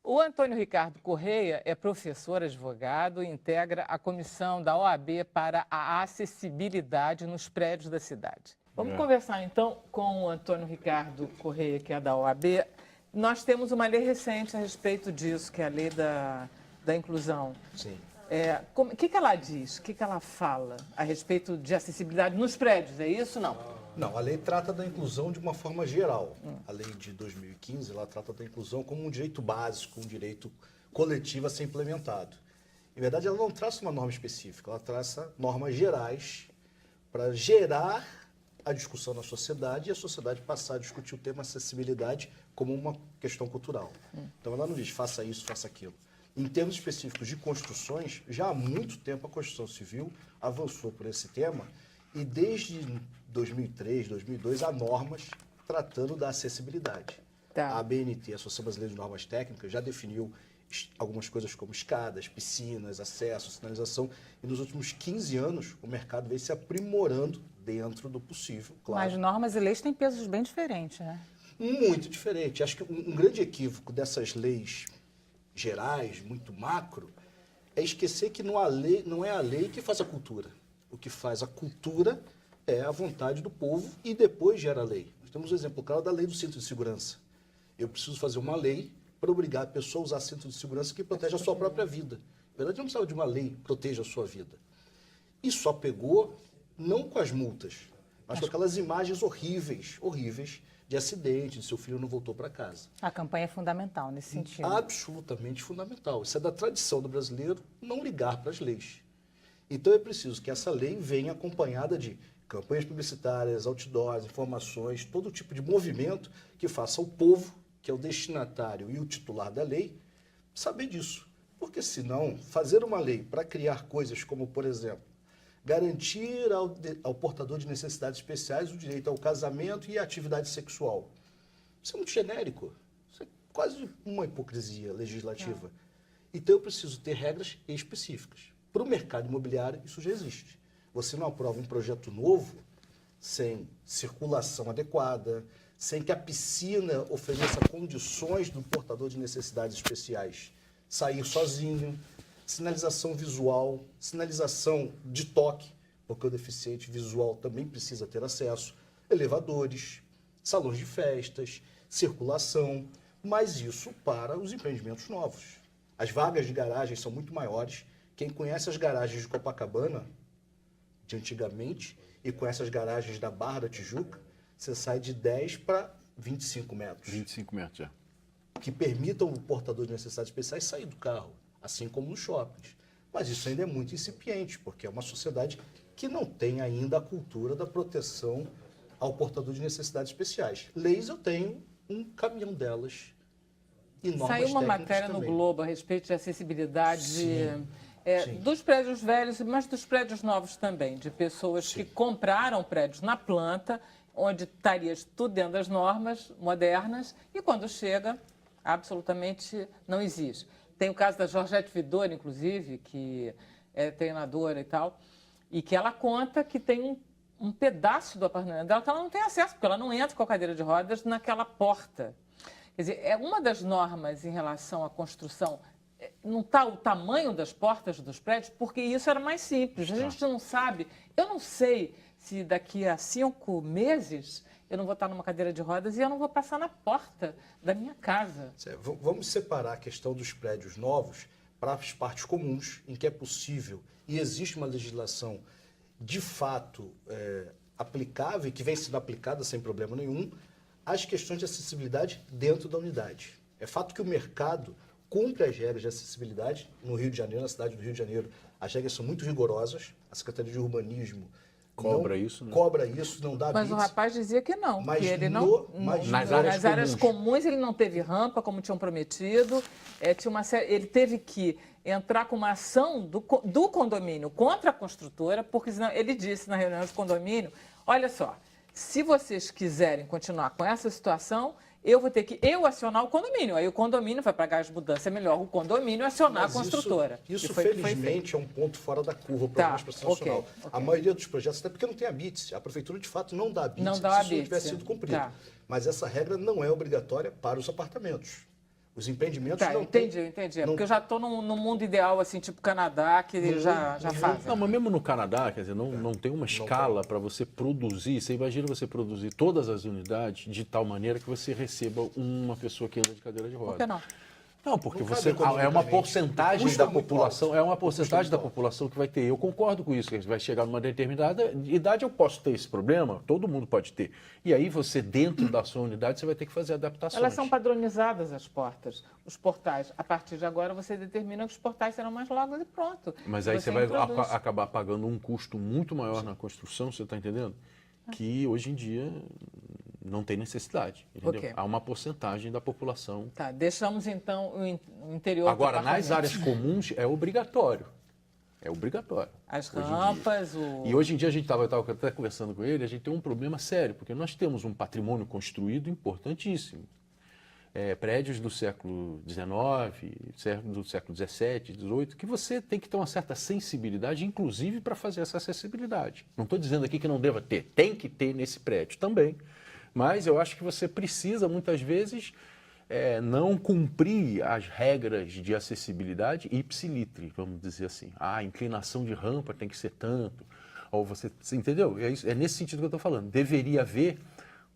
O Antônio Ricardo Correia é professor, advogado e integra a comissão da OAB para a acessibilidade nos prédios da cidade. Vamos conversar então com o Antônio Ricardo Correia, que é da OAB. Nós temos uma lei recente a respeito disso, que é a lei da inclusão. Sim. O que ela diz, o que ela fala a respeito de acessibilidade nos prédios, é isso? Não, a lei trata da inclusão de uma forma geral. A lei de 2015, ela trata da inclusão como um direito básico, um direito coletivo a ser implementado. Em verdade, ela não traça uma norma específica, ela traça normas gerais para gerar a discussão na sociedade e a sociedade passar a discutir o tema acessibilidade como uma questão cultural. Então, ela não diz faça isso, faça aquilo. Em termos específicos de construções, já há muito tempo a Construção Civil avançou por esse tema e desde 2003, 2002, há normas tratando da acessibilidade. Tá. A ABNT, a Associação Brasileira de Normas Técnicas, já definiu algumas coisas como escadas, piscinas, acesso, sinalização. E nos últimos 15 anos, o mercado vem se aprimorando dentro do possível, claro. Mas normas e leis têm pesos bem diferentes, né? Muito diferente. Acho que um grande equívoco dessas leis gerais, muito macro, é esquecer que não é a lei que faz a cultura. O que faz a cultura é a vontade do povo e depois gera a lei. Nós temos um exemplo claro da lei do cinto de segurança. Eu preciso fazer uma lei para obrigar a pessoa a usar cinto de segurança que protege a sua própria vida. Na verdade, não precisava de uma lei que proteja a sua vida. E só pegou, não com as multas, mas com aquelas imagens horríveis de acidente, de seu filho não voltou para casa. A campanha é fundamental nesse sentido. Absolutamente fundamental. Isso é da tradição do brasileiro não ligar para as leis. Então é preciso que essa lei venha acompanhada de campanhas publicitárias, outdoors, informações, todo tipo de movimento que faça o povo, que é o destinatário e o titular da lei, saber disso. Porque senão, fazer uma lei para criar coisas como, por exemplo, garantir ao portador de necessidades especiais o direito ao casamento e à atividade sexual. Isso é muito genérico. Isso é quase uma hipocrisia legislativa. Então eu preciso ter regras específicas. Para o mercado imobiliário, isso já existe. Você não aprova um projeto novo sem circulação adequada, sem que a piscina ofereça condições do portador de necessidades especiais sair sozinho, sinalização visual, sinalização de toque, porque o deficiente visual também precisa ter acesso, elevadores, salões de festas, circulação, mas isso para os empreendimentos novos. As vagas de garagem são muito maiores. Quem conhece as garagens de Copacabana, de antigamente, e conhece as garagens da Barra da Tijuca, você sai de 10 para 25 metros. 25 metros, já. Que permitam o portador de necessidades especiais sair do carro, assim como nos shoppings. Mas isso ainda é muito incipiente, porque é uma sociedade que não tem ainda a cultura da proteção ao portador de necessidades especiais. Leis eu tenho um caminhão delas e normas Saiu uma técnicas matéria no também. Globo a respeito de acessibilidade Sim. dos prédios velhos, mas dos prédios novos também, de pessoas que compraram prédios na planta, onde estaria tudo dentro das normas modernas, e quando chega, absolutamente não existe. Tem o caso da Georgette Vidori, inclusive, que é treinadora e tal, e que ela conta que tem um pedaço do apartamento dela que ela não tem acesso, porque ela não entra com a cadeira de rodas naquela porta. Quer dizer, é uma das normas em relação à construção. Não está o tamanho das portas dos prédios, porque isso era mais simples. A gente não sabe. Eu não sei se daqui a 5 meses eu não vou estar numa cadeira de rodas e eu não vou passar na porta da minha casa. Vamos separar a questão dos prédios novos para as partes comuns, em que é possível e existe uma legislação de fato aplicável e que vem sendo aplicada sem problema nenhum, as questões de acessibilidade dentro da unidade. É fato que o mercado cumpre as regras de acessibilidade no Rio de Janeiro, na cidade do Rio de Janeiro. As regras são muito rigorosas. A Secretaria de Urbanismo cobra isso, né? Cobra isso, não dá Mas bits. o rapaz dizia que não, Mas que ele nas áreas comuns ele não teve rampa, como tinham prometido. Ele teve que entrar com uma ação do condomínio contra a construtora, porque senão, ele disse na reunião de condomínio, olha só, se vocês quiserem continuar com essa situação, eu vou ter que acionar o condomínio. Aí o condomínio vai pagar as mudanças. É melhor o condomínio acionar a construtora. Isso felizmente, é um ponto fora da curva para a administração nacional. Okay. A maioria dos projetos, até porque não tem a BITS. A prefeitura, de fato, não dá a BITS se isso não tivesse sido cumprido. Mas essa regra não é obrigatória para os apartamentos. Os empreendimentos Tá, não entendi. têm... É porque eu já estou num mundo ideal, assim, tipo Canadá, que já fazem. Não, mas mesmo no Canadá, quer dizer, não tem uma escala para você produzir. Você imagina você produzir todas as unidades de tal maneira que você receba uma pessoa que anda de cadeira de roda. Por que não? Não, porque Não você cabe é uma economicamente. porcentagem O custo da é muito população, alto. é uma O custo é porcentagem da muito alto. população que vai ter. Eu concordo com isso, que vai chegar numa determinada idade, eu posso ter esse problema, todo mundo pode ter. E aí você, dentro da sua unidade, você vai ter que fazer adaptações. Elas são padronizadas, as portas, os portais. A partir de agora, você determina que os portais serão mais largos e pronto. Mas aí você vai introduz. acabar pagando um custo muito maior na construção, você está entendendo? Que hoje em dia não tem necessidade, entendeu? Ok. Há uma porcentagem da população. Tá, deixamos então o interior do Agora, nas apartamento. áreas comuns é obrigatório. É obrigatório. As hoje em dia. rampas, E hoje em dia eu estava até conversando com ele, a gente tem um problema sério, porque nós temos um patrimônio construído importantíssimo. Prédios do século XIX, do século XVII, XVIII, que você tem que ter uma certa sensibilidade, inclusive para fazer essa acessibilidade. Não estou dizendo aqui que não deva ter, tem que ter nesse prédio também. Mas eu acho que você precisa, muitas vezes, não cumprir as regras de acessibilidade ipsilitri, vamos dizer assim. A inclinação de rampa tem que ser tanto. Ou você entendeu? É nesse sentido que eu estou falando. Deveria haver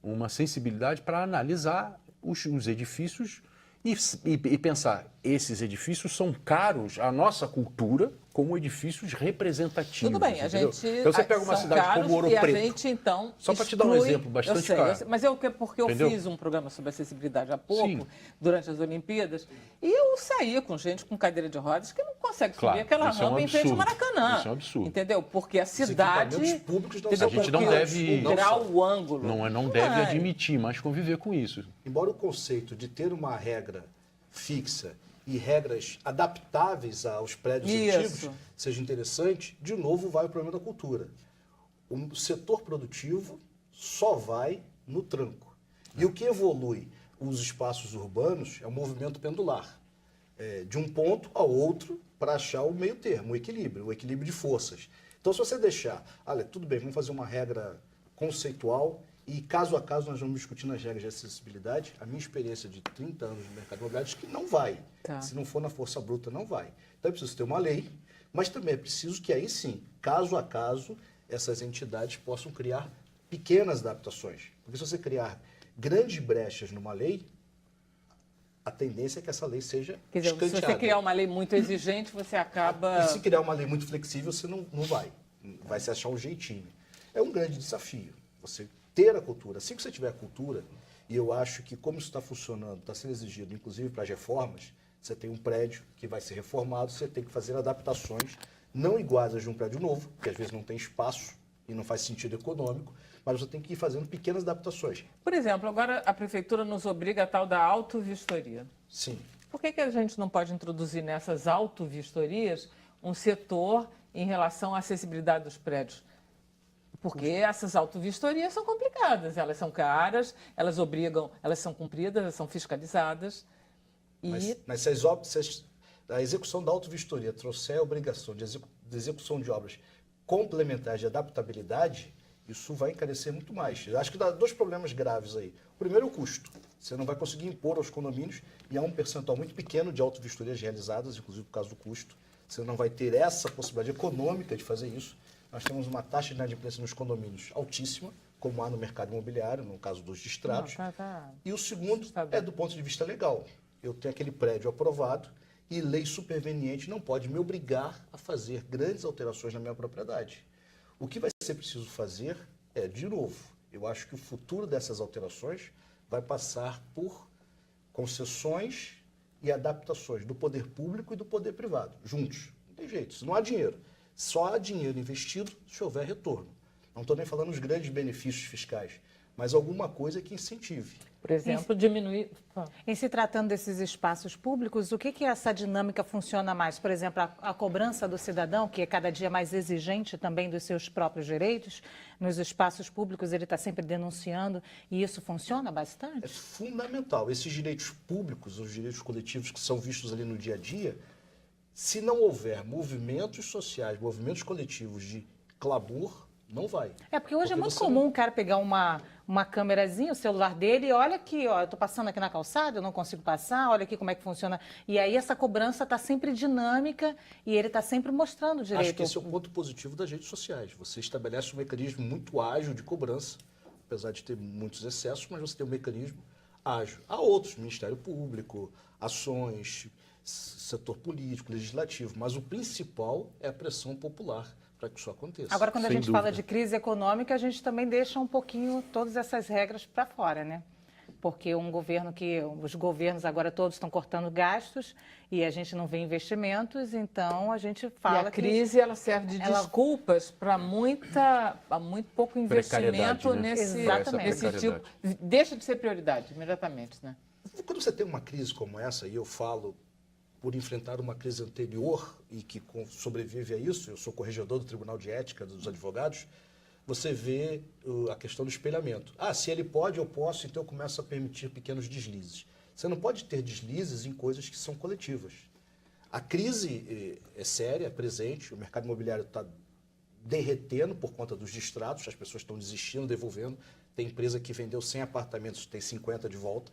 uma sensibilidade para analisar os edifícios e pensar, esses edifícios são caros à nossa cultura como edifícios representativos. Tudo bem, entendeu? a gente... Então você pega uma são cidade caros como Ouro e Preto. a gente, então, Só para te dar um exclui- exemplo bastante eu sei, claro. Mas porque eu Entendeu? fiz um programa sobre acessibilidade há pouco, Sim. durante as Olimpíadas, e eu saía com gente com cadeira de rodas que não consegue subir Claro, aquela isso é um rampa em frente ao absurdo. Maracanã. Isso é um absurdo. Entendeu? Porque a cidade... equipamentos públicos não entendeu? são. A gente não Porque deve- o grau, o ângulo... Não deve vai. admitir, mas conviver com isso. Embora o conceito de ter uma regra fixa e regras adaptáveis aos prédios Isso. antigos seja interessante, de novo vai o problema da cultura. O setor produtivo só vai no tranco. E o que evolui os espaços urbanos é o movimento pendular. De um ponto ao outro para achar o meio termo, o equilíbrio de forças. Então, se você deixar, olha, tudo bem, vamos fazer uma regra conceitual e caso a caso nós vamos discutindo as regras de acessibilidade. A minha experiência de 30 anos no mercado imobiliário diz que não vai. Tá. Se não for na força bruta, não vai. Então é preciso ter uma lei, mas também é preciso que aí sim, caso a caso, essas entidades possam criar pequenas adaptações. Porque se você criar grandes brechas numa lei, a tendência é que essa lei seja Quer dizer, se escanteada. você criar uma lei muito exigente, você acaba... E se criar uma lei muito flexível, você não vai. Vai se achar um jeitinho. É um grande desafio. Você ter a cultura. Assim que você tiver a cultura, e eu acho que como isso está funcionando, está sendo exigido, inclusive para as reformas, você tem um prédio que vai ser reformado, você tem que fazer adaptações, não iguais às de um prédio novo, porque às vezes não tem espaço e não faz sentido econômico, mas você tem que ir fazendo pequenas adaptações. Por exemplo, agora a prefeitura nos obriga a tal da autovistoria. Sim. Por que a gente não pode introduzir nessas autovistorias um setor em relação à acessibilidade dos prédios? Porque essas autovistorias são complicadas, elas são caras, elas obrigam, elas são cumpridas, elas são fiscalizadas. Mas se a execução da autovistoria trouxer a obrigação de execução de obras complementares de adaptabilidade, isso vai encarecer muito mais. Eu acho que dá dois problemas graves aí. O primeiro é o custo. Você não vai conseguir impor aos condomínios, e há um percentual muito pequeno de autovistorias realizadas, inclusive por causa do custo. Você não vai ter essa possibilidade econômica de fazer isso. Nós temos uma taxa de inadimplência nos condomínios altíssima, como há no mercado imobiliário, no caso dos distratos. E o segundo é do ponto de vista legal. Eu tenho aquele prédio aprovado e lei superveniente não pode me obrigar a fazer grandes alterações na minha propriedade. O que vai ser preciso fazer é, de novo, eu acho que o futuro dessas alterações vai passar por concessões e adaptações do poder público e do poder privado, juntos. Não tem jeito, isso não há dinheiro. Só há dinheiro investido se houver retorno. Não estou nem falando dos grandes benefícios fiscais, mas alguma coisa que incentive. Por exemplo, diminuir... Em se tratando desses espaços públicos, o que essa dinâmica funciona mais? Por exemplo, a cobrança do cidadão, que é cada dia mais exigente também dos seus próprios direitos, nos espaços públicos ele está sempre denunciando, e isso funciona bastante? É fundamental. Esses direitos públicos, os direitos coletivos que são vistos ali no dia a dia, se não houver movimentos sociais, movimentos coletivos de clamor, Não vai. É porque hoje é muito você comum o cara pegar uma câmerazinha, o celular dele, e olha aqui, ó, eu tô passando aqui na calçada, eu não consigo passar, olha aqui como é que funciona. E aí essa cobrança está sempre dinâmica e ele está sempre mostrando direito. Acho que esse é o ponto positivo das redes sociais. Você estabelece um mecanismo muito ágil de cobrança, apesar de ter muitos excessos, mas você tem um mecanismo ágil. Há outros, Ministério Público, ações, setor político, legislativo, mas o principal é a pressão popular para que isso aconteça. Agora, quando a Sem gente fala dúvida. de crise econômica, a gente também deixa um pouquinho todas essas regras para fora, né? Porque os governos agora todos estão cortando gastos e a gente não vê investimentos, então a gente fala e a crise ela serve de ela- desculpas para muito pouco Precariedade, investimento né? nesse, Exatamente. nesse tipo. Deixa de ser prioridade imediatamente, né? Quando você tem uma crise como essa, e eu falo por enfrentar uma crise anterior e que sobrevive a isso, eu sou corregedor do Tribunal de Ética dos Advogados, você vê a questão do espelhamento. Ah, se ele pode, eu posso, então eu começo a permitir pequenos deslizes. Você não pode ter deslizes em coisas que são coletivas. A crise é séria, é presente, o mercado imobiliário está derretendo por conta dos distratos, as pessoas estão desistindo, devolvendo. Tem empresa que vendeu 100 apartamentos, tem 50 de volta.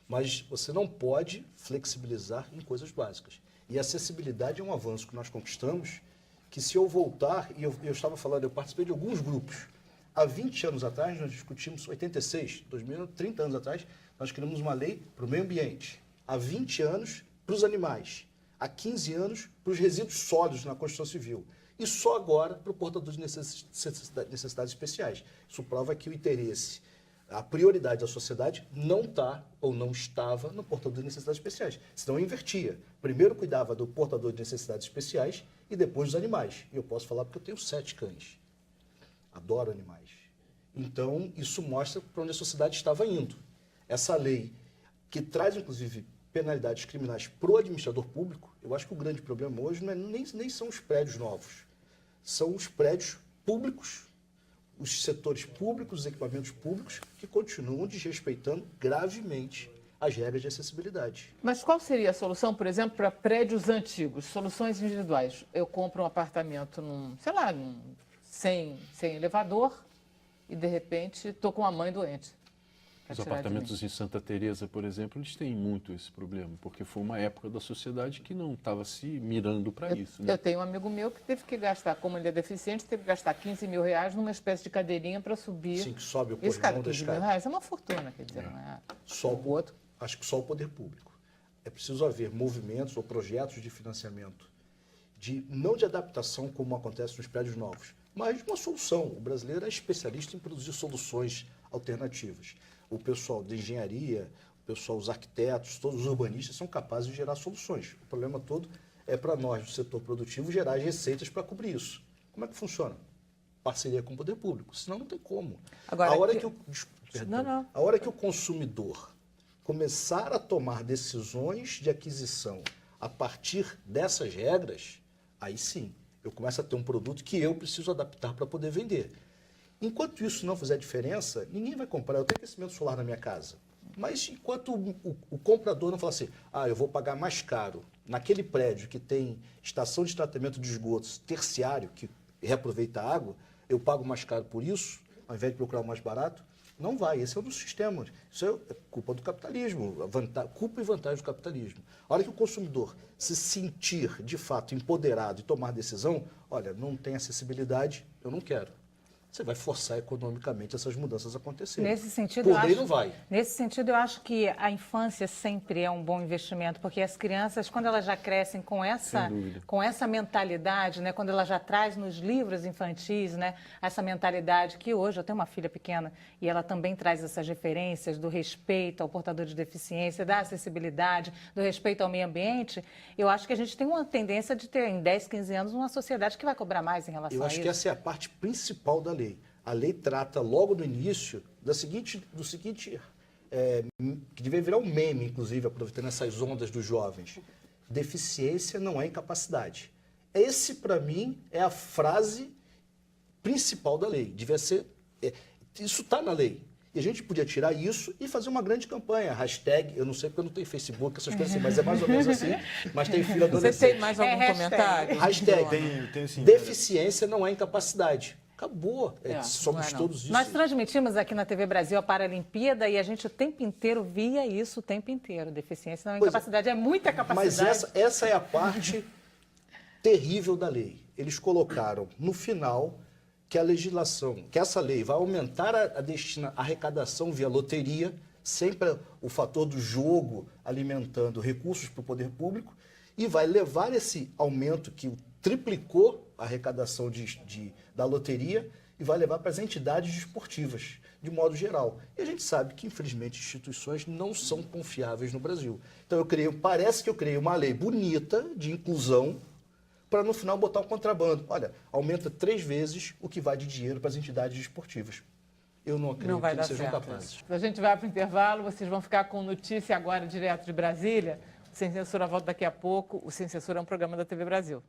Mas você não pode flexibilizar em coisas básicas. E a acessibilidade é um avanço que nós conquistamos, que se eu voltar, e eu estava falando, eu participei de alguns grupos. Há 20 anos atrás, nós discutimos, 86, 30 anos atrás, nós criamos uma lei para o meio ambiente. Há 20 anos, para os animais. Há 15 anos, para os resíduos sólidos na construção civil. E só agora para o portador de necessidades especiais. Isso prova que o interesse, a prioridade da sociedade não está ou não estava no portador de necessidades especiais. Senão eu invertia. Primeiro cuidava do portador de necessidades especiais e depois dos animais. E eu posso falar porque eu tenho 7 cães. Adoro animais. Então, isso mostra para onde a sociedade estava indo. Essa lei, que traz, inclusive, penalidades criminais para o administrador público, eu acho que o grande problema hoje não é, nem são os prédios novos. São os prédios públicos, os setores públicos, os equipamentos públicos, que continuam desrespeitando gravemente as regras de acessibilidade. Mas qual seria a solução, por exemplo, para prédios antigos, soluções individuais? Eu compro um apartamento sem elevador e, de repente, estou com a mãe doente. Os apartamentos em Santa Teresa, por exemplo, eles têm muito esse problema, porque foi uma época da sociedade que não estava se mirando para isso. Né? Eu tenho um amigo meu que teve que gastar, como ele é deficiente, teve que gastar R$15 mil numa espécie de cadeirinha para subir. Sim, que sobe o Esse cara, corrimão da R$15 mil escada. é uma fortuna, quer dizer, não é? O outro. Acho que só o poder público. É preciso haver movimentos ou projetos de financiamento, não de adaptação, como acontece nos prédios novos, mas de uma solução. O brasileiro é especialista em produzir soluções alternativas. O pessoal de engenharia, o pessoal, os arquitetos, todos os urbanistas são capazes de gerar soluções. O problema todo é para nós, do setor produtivo, gerar as receitas para cobrir isso. Como é que funciona? Parceria com o poder público, senão não tem como. Agora, a hora que o consumidor começar a tomar decisões de aquisição a partir dessas regras, aí sim, eu começo a ter um produto que eu preciso adaptar para poder vender. Enquanto isso não fizer diferença, ninguém vai comprar. Eu tenho aquecimento solar na minha casa. Mas enquanto o comprador não falar assim, eu vou pagar mais caro naquele prédio que tem estação de tratamento de esgotos terciário, que reaproveita a água, eu pago mais caro por isso, ao invés de procurar o mais barato, não vai. Esse é um dos sistemas. Isso é culpa do capitalismo, culpa e vantagem do capitalismo. A hora que o consumidor se sentir, de fato, empoderado e tomar decisão, olha, não tem acessibilidade, eu não quero. Você vai forçar economicamente essas mudanças a acontecerem. Nesse sentido, por lei não vai. Nesse sentido, eu acho que a infância sempre é um bom investimento, porque as crianças, quando elas já crescem com essa mentalidade, né, quando ela já traz nos livros infantis, né, essa mentalidade que hoje, eu tenho uma filha pequena e ela também traz essas referências do respeito ao portador de deficiência, da acessibilidade, do respeito ao meio ambiente, eu acho que a gente tem uma tendência de ter, em 10, 15 anos, uma sociedade que vai cobrar mais em relação a isso. Eu acho que essa é a parte principal da lei. A lei trata logo no início do seguinte, que deve virar um meme, inclusive, aproveitando essas ondas dos jovens. Deficiência não é incapacidade. Esse, para mim, é a frase principal da lei. Devia ser. Isso está na lei. E a gente podia tirar isso e fazer uma grande campanha. Hashtag, eu não sei porque eu não tenho Facebook, essas coisas assim, mas é mais ou menos assim. Mas tem filha adolescente. Você tem mais algum comentário? Hashtag. Tenho sim. Deficiência não é incapacidade. Acabou. Não Somos é não. todos isso. Nós transmitimos aqui na TV Brasil a Paralimpíada e a gente o tempo inteiro via isso o tempo inteiro. Deficiência não é Pois é. incapacidade, é muita capacidade. Mas essa é a parte terrível da lei. Eles colocaram no final que a legislação, que essa lei vai aumentar a arrecadação via loteria, sempre o fator do jogo alimentando recursos para o poder público, e vai levar esse aumento que triplicou a arrecadação da loteria e vai levar para as entidades esportivas, de modo geral. E a gente sabe que, infelizmente, instituições não são confiáveis no Brasil. Então, parece que eu criei uma lei bonita de inclusão para, no final, botar o contrabando. Olha, aumenta 3 vezes o que vai de dinheiro para as entidades esportivas. Eu não acredito Não vai que dar eles sejam certo. capazes. A gente vai para o intervalo, vocês vão ficar com notícia agora direto de Brasília. O Sem Censura volta daqui a pouco. O Sem Censura é um programa da TV Brasil.